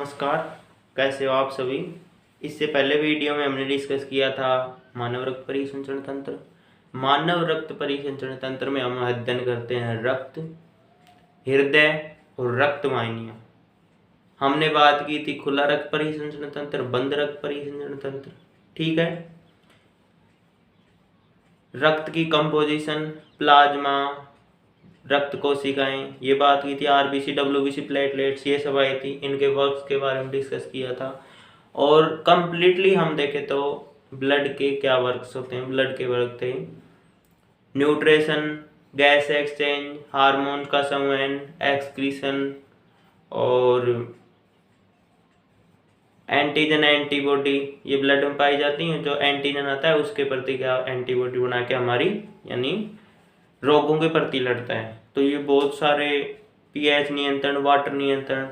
नमस्कार। कैसे हो आप सभी। इससे पहले वीडियो में हमने डिस्कस किया था मानव रक्त परिसंचरण तंत्र। मानव रक्त परिसंचरण तंत्र में हम अध्ययन करते हैं रक्त, हृदय और रक्त वाहिनियाँ। हमने बात की थी खुला रक्त परिसंचरण तंत्र, बंद रक्त परिसंचरण तंत्र। ठीक है। रक्त की कंपोजिशन, प्लाज्मा, रक्त कोशिकाएं, ये बात की थी। आरबीसी, डब्ल्यूबीसी, प्लेटलेट्स, ये सब आई थी। इनके वर्क्स के बारे में डिस्कस किया था। और कंप्लीटली हम देखें तो ब्लड के क्या वर्क्स होते हैं। ब्लड के वर्क थे न्यूट्रिशन, गैस एक्सचेंज, हार्मोन का संवहन, एक्सक्रीशन और एंटीजन एंटीबॉडी, ये ब्लड में पाई जाती हैं। जो एंटीजन आता है उसके प्रति क्या एंटीबॉडी बना के हमारी यानी रोगों के प्रति लड़ता है। तो ये बहुत सारे पीएच नियंत्रण, वाटर नियंत्रण,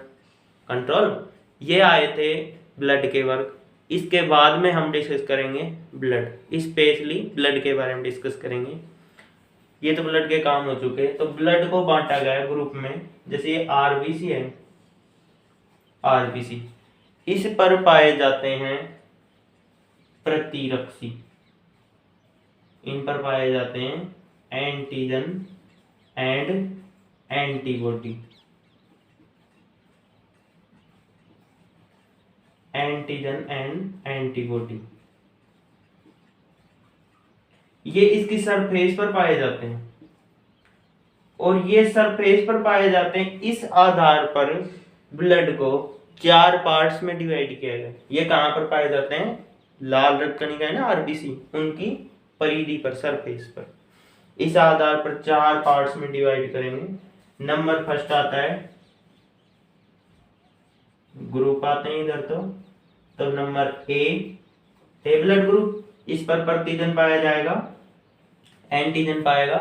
कंट्रोल, ये आए थे ब्लड के वर्क। इसके बाद में हम डिस्कस करेंगे ब्लड, स्पेशली ब्लड के बारे में डिस्कस करेंगे। ये तो ब्लड के काम हो चुके हैं। तो ब्लड को बांटा गया है ग्रुप में। जैसे ये आरबीसी है, आरबीसी, इस पर पाए जाते हैं प्रतिरक्षी, इन पर पाए जाते हैं antigen and antibody, antigen and antibody. ये इसकी सरफेस पर पाए जाते हैं और ये सरफेस पर पाए जाते हैं। इस आधार पर ब्लड को 4 पार्ट्स में डिवाइड किया गया। ये कहां पर पाए जाते हैं? लाल रक्त कणिका है ना, आरबीसी, उनकी परिधि पर, सरफेस पर। इस आधार पर 4 पार्ट्स में डिवाइड करेंगे। नंबर फर्स्ट आता है, ग्रुप आते हैं इधर। तो नंबर ए ब्लड ग्रुप, इस पर प्रतिजन पाया जाएगा, एंटीजन पाएगा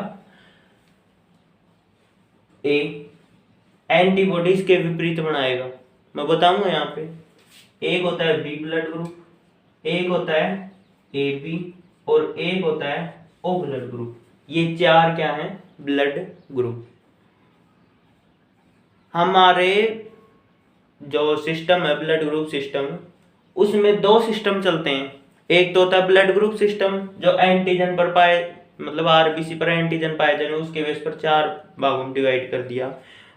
ए। एंटीबॉडीज के विपरीत बनाएगा, मैं बताऊंगा यहाँ पे। एक होता है बी ब्लड ग्रुप, एक होता है ए बी और एक होता है ओ ब्लड ग्रुप। ये 4 क्या है? Blood group. हमारे जो सिस्टम है ब्लड ग्रुप सिस्टम, उसमें 2 सिस्टम चलते हैं। एक तो होता है ब्लड ग्रुप सिस्टम जो एंटीजन पर पाए, मतलब आरबीसी पर एंटीजन पाए जाने, उसके बेस पर 4 भागों में डिवाइड कर दिया।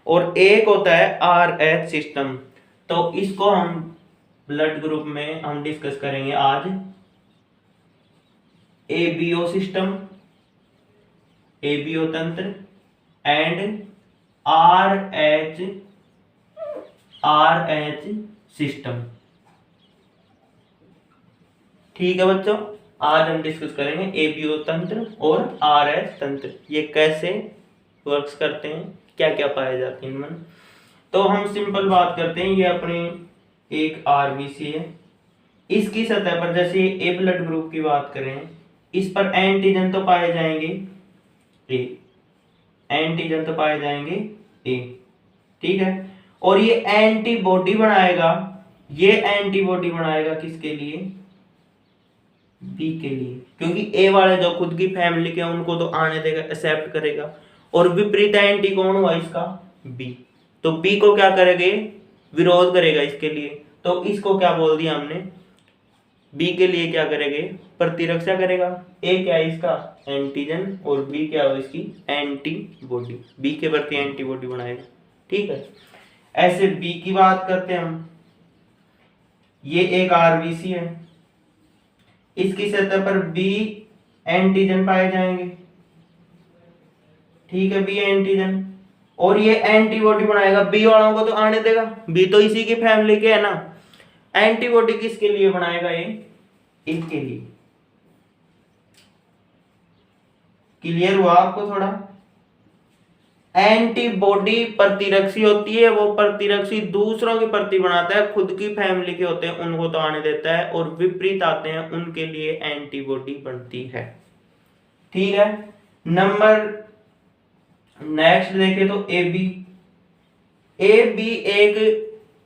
और एक होता है आरएच सिस्टम। तो इसको हम ब्लड ग्रुप में हम डिस्कस करेंगे आज। एबीओ सिस्टम, एबीओ तंत्र एंड आरएच सिस्टम। ठीक है बच्चों, आज हम डिस्कस करेंगे एबीओ तंत्र और आरएच तंत्र, ये कैसे वर्क्स करते हैं, क्या क्या पाए जाते हैं इनमें। तो हम सिंपल बात करते हैं। ये अपनी एक आरबीसी है। इसकी सतह पर जैसे ए ब्लड ग्रुप की बात करें, इस पर एंटीजन तो पाए जाएंगे ए, एंटीजन तो पाए जाएंगे ए, ठीक है। और ये एंटीबॉडी बनाएगा, ये एंटीबॉडी बनाएगा किसके लिए? बी के लिए, क्योंकि ए वाले जो खुद की फैमिली के उनको तो आने देगा, एक्सेप्ट करेगा। और विपरीत एंटी कौन हुआ इसका? बी। तो बी को क्या करेगा? विरोध करेगा इसके लिए। तो इसको क्या बोल दिया हमने? बी के लिए क्या करेंगे? प्रतिरक्षा करेगा। ए क्या है इसका? एंटीजन, और बी क्या हो इसकी? एंटीबॉडी। बी के प्रति एंटीबॉडी बनाएगा, ठीक है। ऐसे बी की बात करते हैं हम। ये एक आरबीसी है, इसकी सतह पर बी एंटीजन पाए जाएंगे, ठीक है, बी एंटीजन। और ये एंटीबॉडी बनाएगा, बी वालों को तो आने देगा, बी तो इसी की फैमिली के है ना। एंटीबॉडी किसके लिए बनाएगा? ये इसके लिए। क्लियर हुआ आपको थोड़ा? एंटीबॉडी प्रतिरक्षी होती है, वो प्रतिरक्षी दूसरों के प्रति बनाता है, खुद की फैमिली के होते हैं उनको तो आने देता है, और विपरीत आते हैं उनके लिए एंटीबॉडी बनती है, ठीक है। नंबर नेक्स्ट देखें तो ए बी एक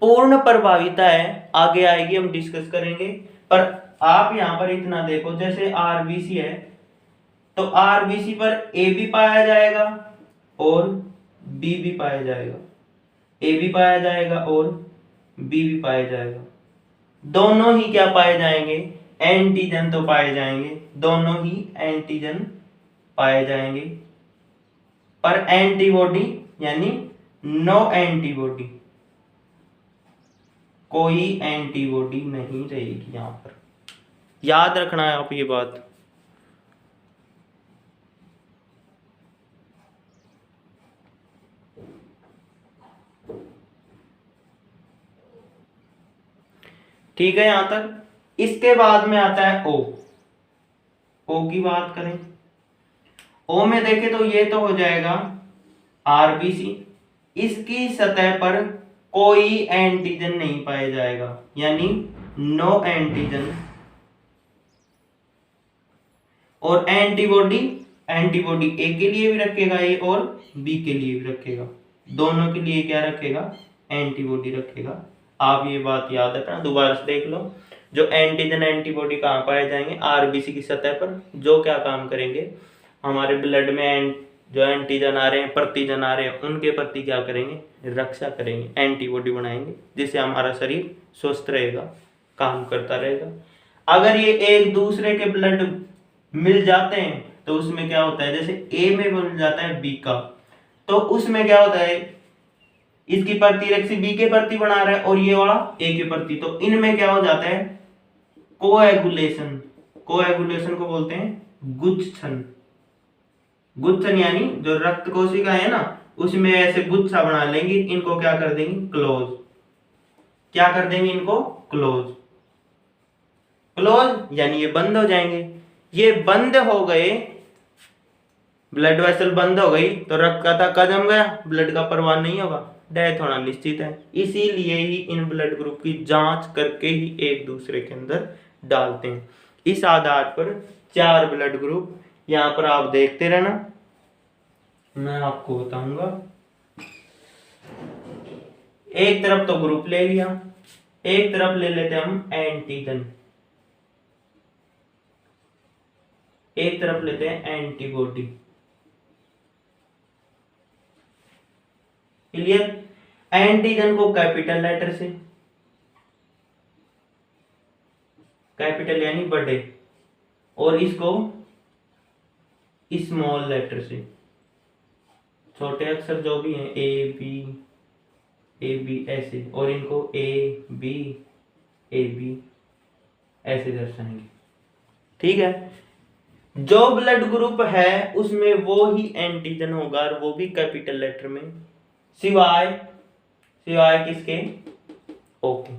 पूर्ण प्रभाविता है, आगे आएगी हम डिस्कस करेंगे। पर आप यहां पर इतना देखो, जैसे आरबीसी है तो आरबीसी पर ए भी पाया जाएगा और बी भी पाया जाएगा, ए भी पाया जाएगा और बी भी पाया जाएगा। दोनों ही क्या पाए जाएंगे, एंटीजन तो पाए जाएंगे, दोनों ही एंटीजन पाए जाएंगे, पर एंटीबॉडी यानी नो एंटीबॉडी, कोई एंटीबॉडी नहीं रहेगी यहां पर। याद रखना है आप ये बात। ठीक है यहां तक। इसके बाद में आता है ओ। ओ की बात करें, ओ में देखें तो ये तो हो जाएगा आरबीसी। इसकी सतह पर कोई एंटीजन नहीं पाया जाएगा, यानी नो एंटीजन। और एंटीबॉडी, एंटीबॉडी ए के लिए भी रखेगा ये और बी के लिए भी रखेगा, दोनों के लिए क्या रखेगा, एंटीबॉडी रखेगा। आप ये बात याद रखना, दोबारा से देख लो। जो एंटीजन एंटीबॉडी कहाँ पाए जाएंगे, आरबीसी की सतह पर, जो क्या काम करेंगे, हमारे ब्लड में जो एंटीजन आ रहे हैं, प्रतिजन आ रहे हैं, उनके प्रति क्या करेंगे, रक्षा करेंगे, एंटीबॉडी बनाएंगे, जिससे हमारा शरीर स्वस्थ रहेगा, काम करता रहेगा। अगर ये एक दूसरे के ब्लड मिल जाते हैं तो उसमें क्या होता है, जैसे ए में मिल जाता है बी का, तो उसमें क्या होता है, इसकी प्रतिरक्षी बी के प्रति बना रहा है और ये वाला ए के प्रति, तो इनमें क्या हो जाता है, कोएगुलेशन। कोएगुलेशन को बोलते हैं गुच्छन। गुच्छन यानी जो रक्त कोशिका है ना, उसमें ऐसे गुच्छा बना लेंगे, इनको क्या कर देंगे, क्लोज। क्या कर देंगे इनको, क्लोज। क्लोज यानी ये बंद हो जाएंगे। ये बंद हो गए, ब्लड वेसल बंद हो गई तो रक्त का धक्का जम गया, ब्लड का प्रवाह नहीं होगा, डेथ होना निश्चित है। इसीलिए ही इन ब्लड ग्रुप की जांच करके ही एक दूसरे के अंदर डालते हैं। इस आधार पर 4 ब्लड ग्रुप यहां पर आप देखते रहना, मैं आपको बताऊंगा। एक तरफ तो ग्रुप ले लिया, एक तरफ ले लेते हम एंटीजन, एक तरफ लेते हैं एंटीबॉडी। क्लियर। एंटीजन को कैपिटल लेटर से, कैपिटल यानी बड़े, और इसको स्मॉल लेटर से, छोटे अक्षर जो भी हैं, ए बी ऐसे, और इनको ए बी ऐसे दर्शाएंगे। ठीक है। जो ब्लड ग्रुप है उसमें वो ही एंटीजन होगा, और वो भी कैपिटल लेटर में, सिवाय किसके, ओके।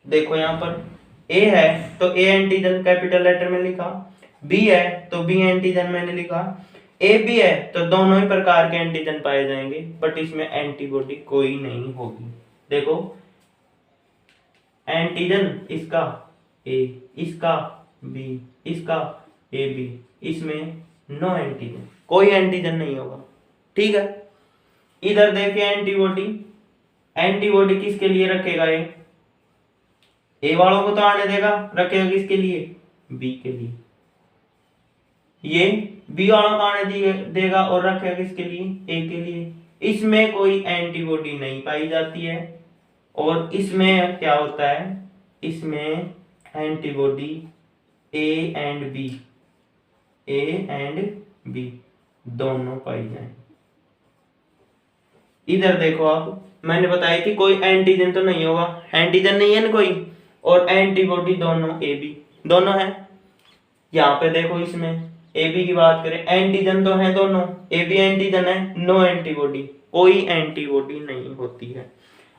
देखो यहां पर ए है तो ए एंटीजन कैपिटल लेटर में लिखा, बी है तो बी एंटीजन मैंने लिखा, ए बी है तो दोनों ही प्रकार के एंटीजन पाए जाएंगे, बट इसमें एंटीबॉडी कोई नहीं होगी। देखो एंटीजन इसका ए, इसका बी, इसका ए बी, इसमें नो एंटीजन, कोई एंटीजन नहीं होगा। ठीक है। इधर देखिए एंटीबॉडी, एंटीबॉडी किसके लिए रखेगा, ए वालों को तो आने देगा, रखेगा किसके लिए, बी के लिए। ये बी वालों को आने देगा और रखेगा किसके लिए, ए के लिए। इसमें कोई एंटीबॉडी नहीं पाई जाती है, और इसमें क्या होता है, इसमें एंटीबॉडी ए एंड बी दोनों पाई जाएंगे। इधर देखो आप, मैंने बताई थी कोई एंटीजन तो नहीं होगा, एंटीजन नहीं है ना कोई, और एंटीबॉडी दोनों ए बी दोनों है। यहाँ पे देखो इसमें ए बी की बात करें, एंटीजन तो है दोनों, ए बी एंटीजन है, नो एंटीबॉडी, कोई एंटीबॉडी नहीं होती है।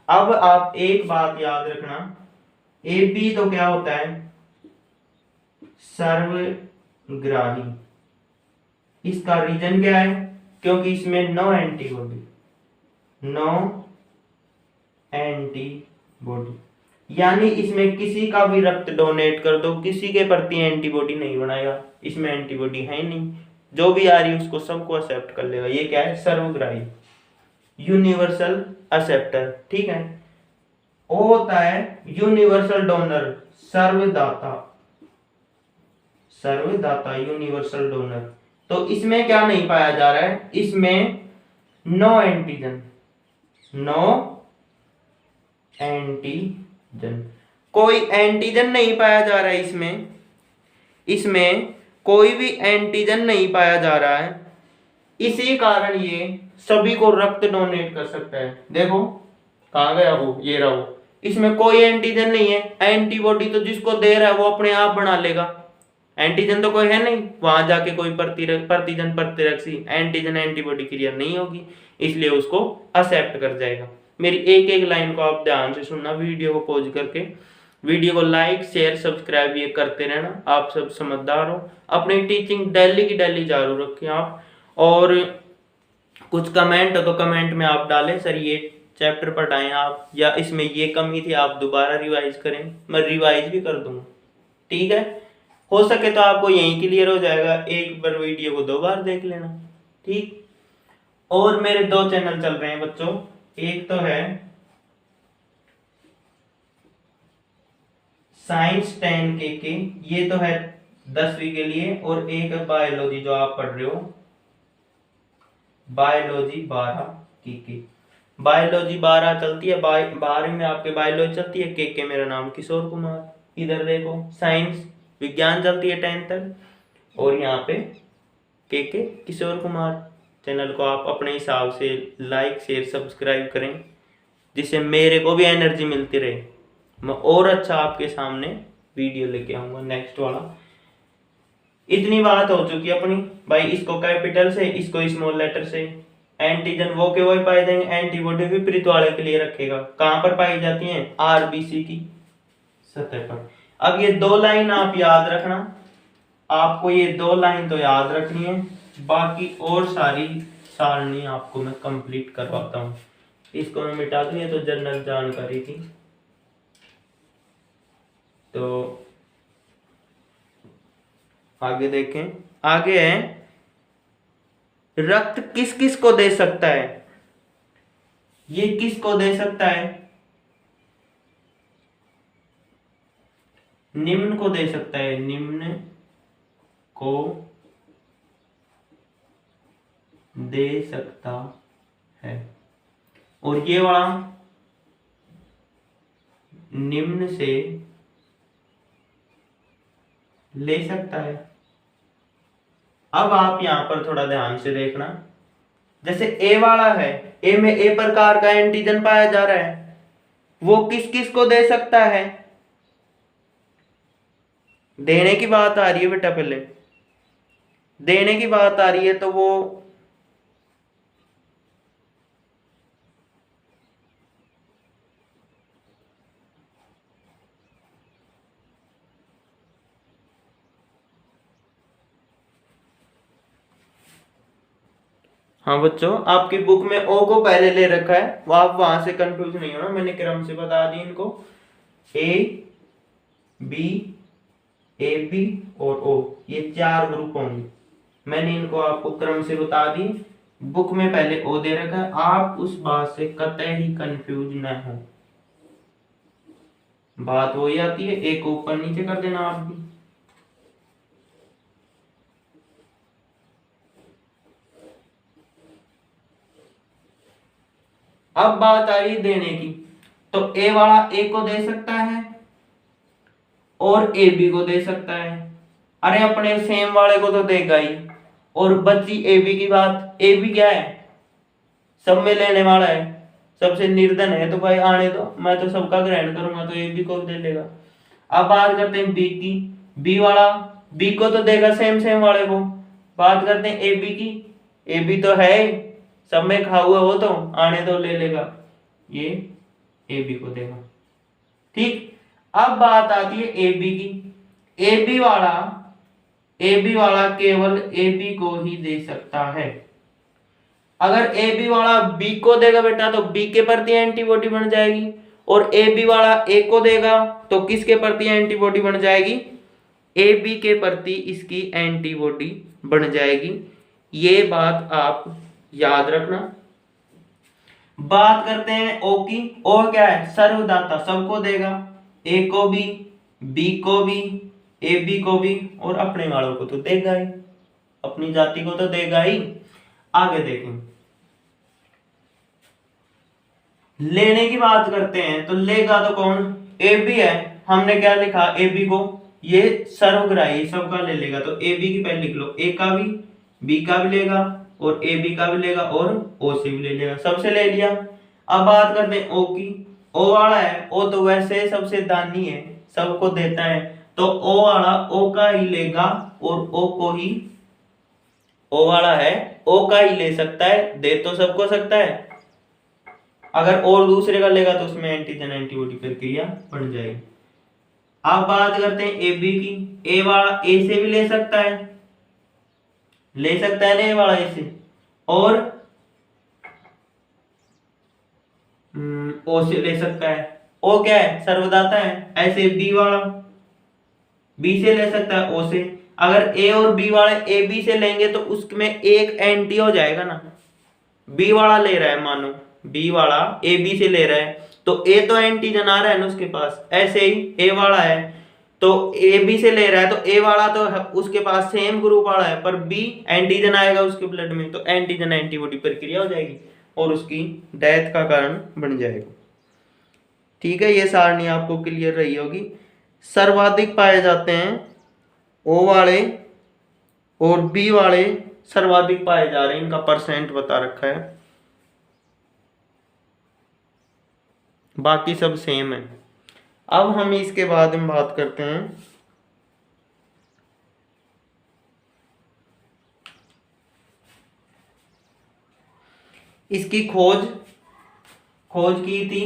अब आप एक बात याद रखना, ए बी तो क्या होता है, सर्वग्राही। इसका रीजन क्या है, क्योंकि इसमें नो एंटीबॉडी, यानी इसमें किसी का भी रक्त डोनेट कर दो, किसी के प्रति एंटीबॉडी नहीं बनाएगा, इसमें एंटीबॉडी है ही नहीं, जो भी आ रही है उसको सबको एक्सेप्ट कर लेगा। ये क्या है, सर्वग्राही, यूनिवर्सल एक्सेप्टर। ठीक है। वो होता है यूनिवर्सल डोनर, सर्वदाता यूनिवर्सल डोनर। तो इसमें क्या नहीं पाया जा रहा है, इसमें नो एंटीजन। कोई एंटीजन नहीं पाया जा रहा है इसमें कोई भी एंटीजन नहीं पाया जा रहा है, इसी कारण ये सभी को रक्त डोनेट कर सकता है। देखो कहाँ गया वो, ये रहा वो, इसमें कोई एंटीजन नहीं है, एंटीबॉडी तो जिसको दे रहा है वो अपने आप बना लेगा, एंटीजन तो कोई है नहीं, वहां जाके कोई प्रतिजन प्रतिरक्षी एंटीजन एंटीबॉडी क्रिया नहीं होगी, इसलिए उसको एक्सेप्ट कर जाएगा। मेरी एक एक लाइन को आप ध्यान से सुनना, वीडियो को पॉज करके, वीडियो को लाइक शेयर सब्सक्राइब ये करते रहना। आप सब समझदार हो, अपनी टीचिंग डेली की डेली जारी रखें आप। और कुछ कमेंट हो तो कमेंट में आप डालें, सर ये चैप्टर पढ़ाएं आप, या इसमें ये कमी थी आप दोबारा रिवाइज करें, मैं रिवाइज भी कर दूंगा। ठीक है, हो सके तो आपको यहीं क्लियर हो जाएगा, एक बार वीडियो को 2 बार देख लेना। ठीक, और मेरे 2 चैनल चल रहे हैं बच्चों, एक तो है साइंस 10 के, ये तो है 10वीं के लिए, और एक है बायोलॉजी जो आप पढ़ रहे हो, बायोलॉजी 12 के। बायोलॉजी 12 चलती है, 12वीं में आपके बायोलॉजी चलती है, के मेरा नाम किशोर कुमार। इधर देखो साइंस विज्ञान चलती है 10 तक, और यहाँ पे के किशोर कुमार। चैनल को आप अपने हिसाब से लाइक शेयर सब्सक्राइब करें, जिससे मेरे को भी एनर्जी मिलती रहे, मैं और अच्छा आपके सामने वीडियो लेके आऊँगा नेक्स्ट वाला। इतनी बात हो चुकी है अपनी भाई, इसको कैपिटल से इसको स्मॉल लेटर से। एंटीजन वो के वही पाए जाएंगे, एंटीबॉडी विपरीत वाले के लिए रखेगा। कहाँ पर पाई जाती हैं? आरबीसी की सतह पर। अब ये 2 लाइन आप याद रखना, आपको ये 2 लाइन तो याद रखनी है, बाकी और सारी सारणी आपको मैं कंप्लीट करवाता हूँ। इसको मैं मिटा दूँ, ये तो जनरल जानकारी थी। तो आगे देखें, आगे है रक्त किस किस को दे सकता है। ये किस को दे सकता है? निम्न को दे सकता है, निम्न को दे सकता है। और ये वाला निम्न से ले सकता है। अब आप यहां पर थोड़ा ध्यान से देखना, जैसे ए वाला है, ए में ए प्रकार का एंटीजन पाया जा रहा है, वो किस किस को दे सकता है? देने की बात आ रही है बेटा, पहले देने की बात आ रही है तो वो हाँ बच्चों, आपकी बुक में ओ को पहले ले रखा है, वो आप वहां से कंफ्यूज नहीं होना, मैंने क्रम से बता दी इनको, ए बी ए बी और ओ, ये 4 ग्रुप होंगे। मैंने इनको आपको क्रम से बता दी, बुक में पहले ओ दे रखा है, आप उस बात से कतई ही कंफ्यूज न हो। बात वही आती है, एक ऊपर नीचे कर देना आप भी। अब बात आ रही देने की, तो ए वाला ए को दे सकता है और ए बी को दे सकता है। अरे अपने सेम वाले को तो देगा ही। और बच्ची ए बी की बात, ए बी क्या है? सब में लेने वाला है, सबसे निर्धन है, तो भाई आने दो, मैं तो सबका ग्रहण करूंगा, तो ए बी को दे लेगा। अब बात करते हैं बी की, बी वाला बी को तो देगा सेम सेम वाले को। बात करते हैं ए बी की, ए बी तो है सब में खा हुआ, वो तो आने दो ले लेगा, ये ए बी को देगा। ठीक, अब बात आती है ए बी की, ए बी वाला केवल ए बी को ही दे सकता है। अगर ए बी वाला बी को देगा बेटा तो बी के प्रति एंटीबॉडी बन जाएगी, और ए बी वाला ए को देगा तो किसके प्रति एंटीबॉडी बन जाएगी? ए बी के प्रति इसकी एंटीबॉडी बन जाएगी। ये बात आप याद रखना। बात करते हैं ओ की, ओ क्या है? सर्वदाता, सबको देगा, ए को भी, बी को भी, ए बी को भी, और अपने वालों को तो देगा ही, अपनी जाति को तो देगा ही। आगे देखें, लेने की बात करते हैं तो लेगा तो कौन, ए बी है। हमने क्या लिखा, ए बी को ये सर्वग्राही सबका ले लेगा, तो ए बी की पहले लिख लो, ए का भी, बी का भी लेगा और ए बी का भी लेगा और ओ से भी ले लेगा, सबसे ले लिया। अब बात करते हैं ओ की। ओ वाला है, ओ तो वैसे सबसे दानी है, सबको देता है, तो ओ वाला ओ का ही लेगा और ओ को ही, ओ वाला है ओ का ही ले सकता है, दे तो सबको सकता है। अगर और दूसरे का लेगा तो उसमें एंटीजन एंटीबॉडी प्रक्रिया बन जाएगी। अब बात करते हैं ए बी की। ए वाला ए से भी ले सकता है, ले सकता है ना ए वाला ए से, और ओ से ले सकता है। ओ क्या है, सर्वदाता है। ऐसे बी वाला बी से ले सकता है ओ से। अगर ए और बी वाले ए बी से लेंगे तो उसमें एक एंटी हो जाएगा ना, बी वाला ले रहा है, मानो बी वाला ए बी से ले रहा है तो ए तो एंटीजन आ रहा है ना उसके पास। ऐसे ही ए वाला है तो ए बी से ले रहा है तो ए वाला तो उसके पास सेम ग्रुप वाला है, पर बी एंटीजन आएगा उसके ब्लड में तो एंटीजन एंटीबॉडी प्रक्रिया हो जाएगी और उसकी डेथ का कारण बन जाएगा। ठीक है, ये सारणी आपको क्लियर रही होगी। सर्वाधिक पाए जाते हैं ओ वाले और बी वाले, सर्वाधिक पाए जा रहे हैं, इनका परसेंट बता रखा है, बाकी सब सेम है। अब हम इसके बाद में बात करते हैं इसकी खोज की थी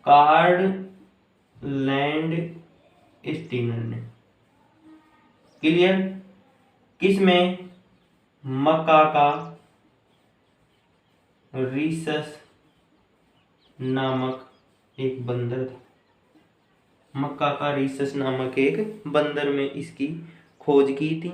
कार्ड लैंड स्टीनर ने। क्लियर, किसमें, मकाका रीसस नामक एक बंदर था। मकाका रीसस नामक एक बंदर में इसकी खोज की थी।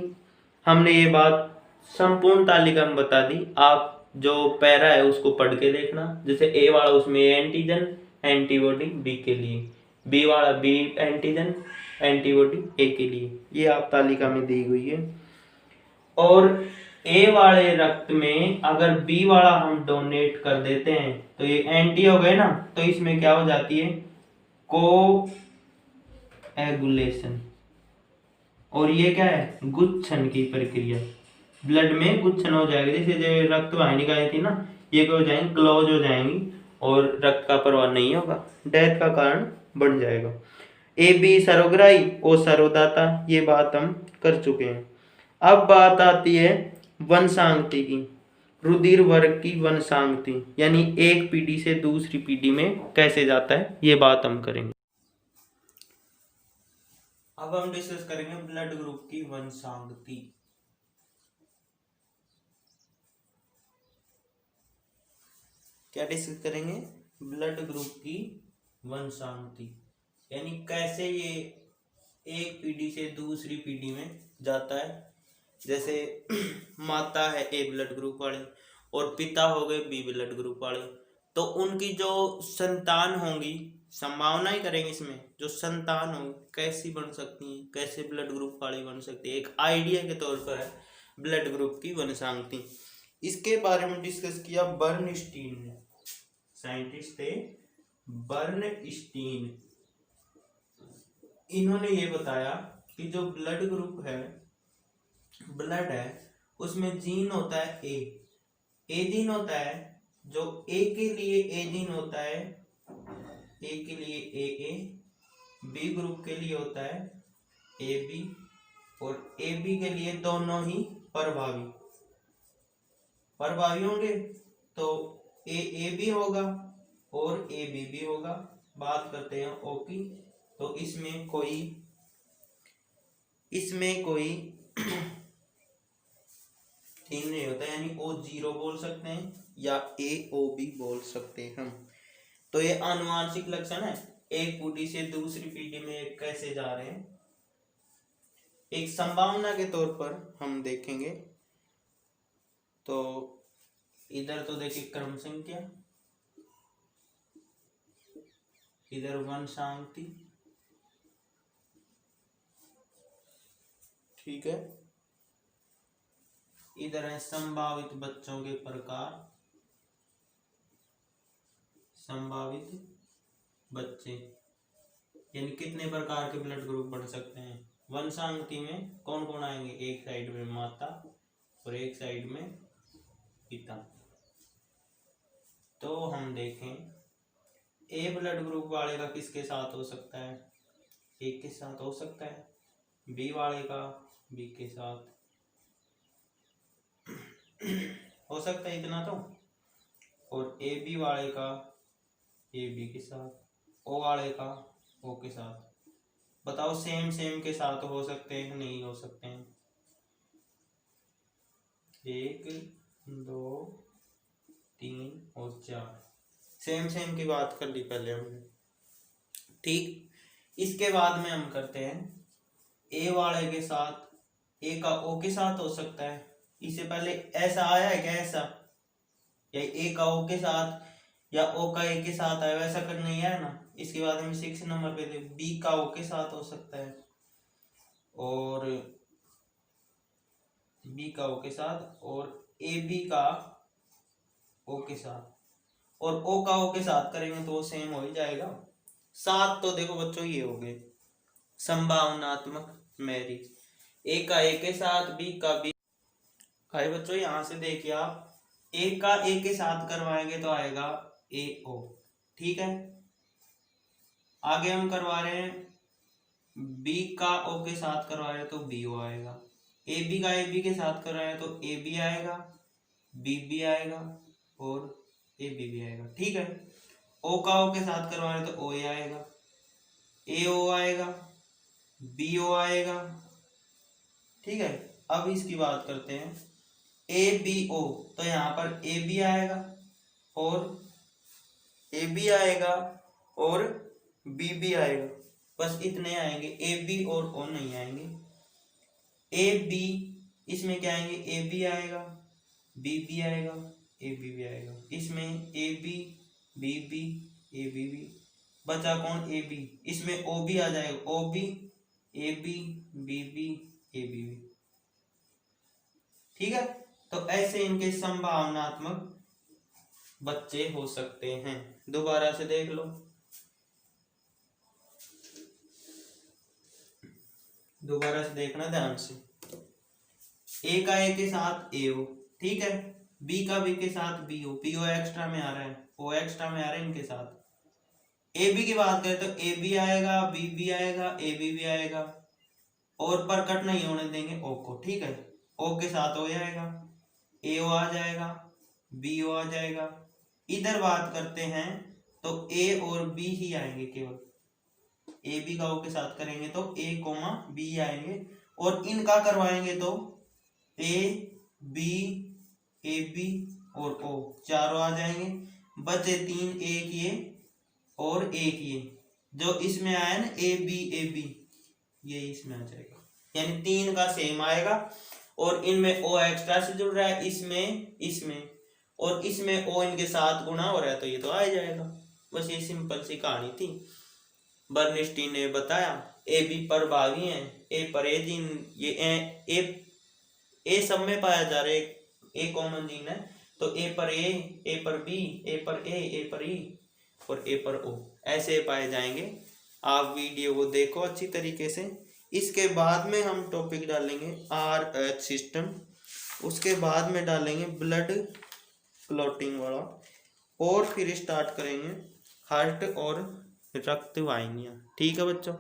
हमने ये बात संपूर्ण तालिका में बता दी, आप जो पैरा है उसको पढ़ के देखना। जैसे ए वाला उसमें एंटीजन एंटीबॉडी बी के लिए, बी वाला बी एंटीजन एंटीबॉडी ए के लिए, ये आप तालिका में दी हुई है। और ए वाले रक्त में अगर बी वाला हम डोनेट कर देते हैं तो ये एंटी हो गए ना, तो इसमें क्या हो जाती है, को एगुलेशन, और ये क्या है, गुच्छन की प्रक्रिया, ब्लड में गुच्छन हो जाएगा। जैसे जो रक्त वाहिनी का थी ना, ये क्या हो जाएंगी, क्लोज हो जाएंगी और रक्त का प्रवाह नहीं होगा, डेथ का कारण बन जाएगा। ए बी सर्वग्राही और सर्वदाता, ये बात हम कर चुके हैं। अब बात आती है वंशांगति की, रुधिर वर्ग की वंशांगति, यानी एक पीढ़ी से दूसरी पीढ़ी में कैसे जाता है, ये बात हम करेंगे। अब हम डिस्कस करेंगे ब्लड ग्रुप की वंशांगति। क्या डिस्कस करेंगे, ब्लड ग्रुप की वंशांगति, यानी कैसे ये एक पीढ़ी से दूसरी पीढ़ी में जाता है। जैसे माता है ए ब्लड ग्रुप वाले और पिता हो गए बी ब्लड ग्रुप वाले, तो उनकी जो संतान होंगी, संभावना ही करेंगे इसमें, जो संतान होंगी कैसी बन सकती है, कैसे ब्लड ग्रुप वाली बन सकती है, एक आइडिया के तौर पर है ब्लड ग्रुप की वंशांगति। इसके बारे में डिस्कस किया बर्नस्टीन ने, साइंटिस्ट थे बर्नस्टीन। इन्होंने ये बताया कि जो ब्लड ग्रुप है, ब्लड है, उसमें जीन होता है ए जीन होता है, जो ए के लिए ए जीन होता है, ए के लिए ए, बी ग्रुप के लिए होता है ए बी, और ए बी के लिए दोनों ही प्रभावी होंगे, तो ए बी होगा और ए बी भी होगा। बात करते हैं ओ की, तो इसमें कोई तीन नहीं होता, यानी ओ जीरो बोल सकते हैं या ए ओ भी बोल सकते हैं हम। तो ये आनुवांशिक लक्षण है, एक पीढ़ी से दूसरी पीढ़ी में कैसे जा रहे हैं, एक संभावना के तौर पर हम देखेंगे। तो इधर तो देखिए क्रम संख्या, इधर वंशांगति, ठीक है, इधर है संभावित बच्चों के प्रकार, संभावित बच्चे, यानी कितने प्रकार के ब्लड ग्रुप बढ़ सकते हैं। वंशानुगति में कौन कौन आएंगे, एक साइड में माता और एक साइड में पिता। तो हम देखें ए ब्लड ग्रुप वाले का किसके साथ हो सकता है, एक के साथ हो सकता है, बी वाले का बी के साथ हो सकता है इतना तो, और ए बी वाले का ए बी के साथ, ओ वाले का ओ के साथ। बताओ सेम सेम के साथ हो सकते हैं नहीं हो सकते हैं। 1 2 3 और 4 सेम सेम की बात कर ली पहले हमने, ठीक। इसके बाद में हम करते हैं ए वाले के साथ, ए का ओ के साथ हो सकता है। इससे पहले ऐसा आया है क्या, ऐसा या ए का ओ के साथ या ओ का ए के साथ आया, वैसा कर नहीं है ना। इसके बाद हम 6 नंबर पे थे, बी का ओ के साथ हो सकता है और बी का ओ के साथ, और ए बी का ओ के साथ, और ओ का ओ के साथ करेंगे तो वो सेम हो ही जाएगा। 7 तो देखो बच्चों ये हो गए संभावनात्मक मैरिज, ए का ए के साथ बी का बी। भाई बच्चों यहाँ से देखिए आप, ए का ए के साथ करवाएंगे तो आएगा ए ओ, ठीक है। आगे हम करवा रहे हैं बी का ओ के साथ करवा रहे हैं तो बी ओ आएगा, ए बी का ए बी के साथ कर रहे हैं तो ए बी आएगा, बी बी आएगा और ए बी भी आएगा, ठीक है। ओ का ओ के साथ करवा रहे हैं तो ओ ए आएगा, ए ओ आएगा, बी ओ आएगा, ठीक है। अब इसकी बात करते हैं ए बी ओ, तो यहाँ पर ए बी आएगा और ए बी आएगा और बी बी आएगा, बस इतने आएंगे, ए बी और ओ नहीं आएंगे। ए बी इसमें क्या आएंगे, ए बी आएगा, बी बी आएगा, ए बी भी आएगा, इसमें A B B B A B B, बचा कौन, ए बी, इसमें ओ बी आ जाएगा, O B A B B B A B B, ठीक है। तो ऐसे इनके संभावनात्मक बच्चे हो सकते हैं। दोबारा से देख लो, दोबारा से देखना ध्यान से। ए का ए के साथ ए ओ, ठीक है। बी का बी के साथ B O, P O extra में आ रहा है, ओ एक्स्ट्रा में आ रहा है इनके साथ। ए बी की बात करें तो ए बी आएगा, बी बी आएगा, ए बी भी आएगा, और प्रकट नहीं होने देंगे ओ को, ठीक है। ओ के साथ ओ आएगा, ए ओ आ जाएगा, बी ओ आ जाएगा। इधर बात करते हैं तो ए और बी ही आएंगे केवल, ए बी का ओ के साथ करेंगे तो ए कोमा बी आएंगे, और इनका करवाएंगे तो ए बी ए बी और ओ चारों आ जाएंगे, बचे 3, एक ये और एक ये, जो इसमें आया ना ए बी ये इसमें आ जाएगा, यानी 3 का सेम आएगा, और इनमें ओ एक्स्ट्रा से जुड़ रहा है, इसमें और इसमें ओ इनके साथ गुणा हो रहा है, तो ये तो आ जाएगा। बस ये सिंपल सी कहानी थी। बर्नस्टीन ने बताया ए बी प्रभावी है, ए पर ए जीन, ये ए सब में पाया जा रहा है, ए कॉमन जीन है, तो ए पर बी, ए पर ई और ए पर ओ, ऐसे पाए जाएंगे। आप वीडियो को देखो अच्छी तरीके से। इसके बाद में हम टॉपिक डालेंगे RH सिस्टम, उसके बाद में डालेंगे ब्लड क्लॉटिंग वाला, और फिर स्टार्ट करेंगे हार्ट और रक्त वाहिनियाँ, ठीक है बच्चों।